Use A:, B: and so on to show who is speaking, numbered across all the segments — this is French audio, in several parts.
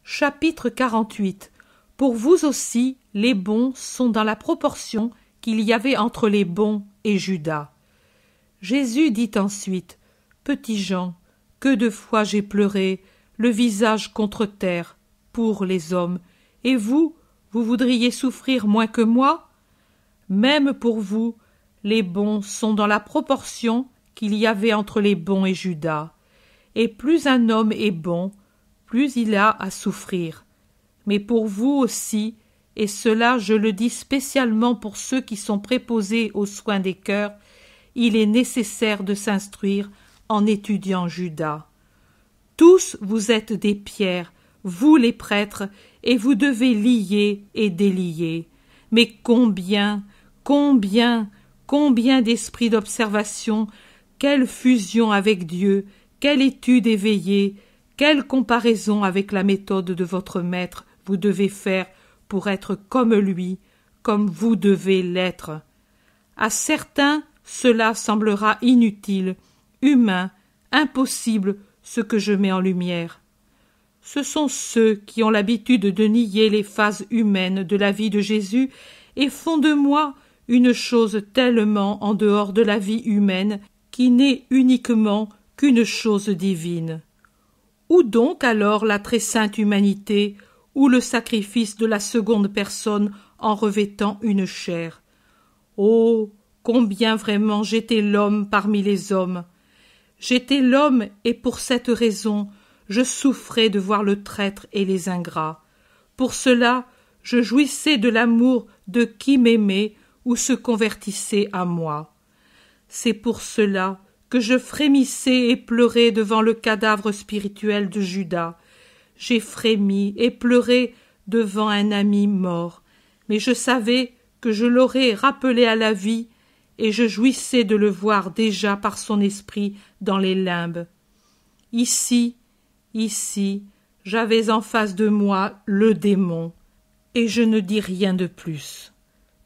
A: Chapitre 48. Pour vous aussi, les bons sont dans la proportion qu'il y avait entre les bons et Judas. Jésus dit ensuite, « Petit Jean, que de fois j'ai pleuré, le visage contre terre, pour les hommes, et vous voudriez souffrir moins que moi? Même pour vous, les bons sont dans la proportion qu'il y avait entre les bons et Judas. Et plus un homme est bon, plus il a à souffrir. Mais pour vous aussi, et cela je le dis spécialement pour ceux qui sont préposés aux soins des cœurs, il est nécessaire de s'instruire en étudiant Judas. Tous vous êtes des pierres, vous les prêtres, et vous devez lier et délier. Mais combien d'esprits d'observation, quelle fusion avec Dieu, quelle étude éveillée, quelle comparaison avec la méthode de votre maître vous devez faire pour être comme lui, comme vous devez l'être. À certains, cela semblera inutile, humain, impossible, ce que je mets en lumière. Ce sont ceux qui ont l'habitude de nier les phases humaines de la vie de Jésus et font de moi une chose tellement en dehors de la vie humaine qui n'est uniquement qu'une chose divine. Où donc alors la très sainte humanité, ou le sacrifice de la seconde personne en revêtant une chair? Oh, combien vraiment j'étais l'homme parmi les hommes! J'étais l'homme et pour cette raison, je souffrais de voir le traître et les ingrats. Pour cela, je jouissais de l'amour de qui m'aimait ou se convertissait à moi. C'est pour cela que je frémissais et pleurais devant le cadavre spirituel de Judas. J'ai frémi et pleuré devant un ami mort, mais je savais que je l'aurais rappelé à la vie, et je jouissais de le voir déjà par son esprit dans les limbes. Ici, j'avais en face de moi le démon, et je ne dis rien de plus.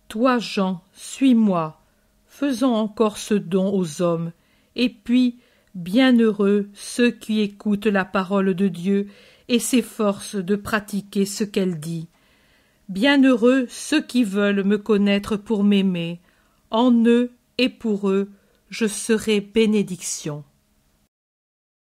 A: Toi, Jean, suis-moi, faisons encore ce don aux hommes, et puis, bienheureux ceux qui écoutent la parole de Dieu et s'efforcent de pratiquer ce qu'elle dit. Bienheureux ceux qui veulent me connaître pour m'aimer. En eux et pour eux, je serai bénédiction.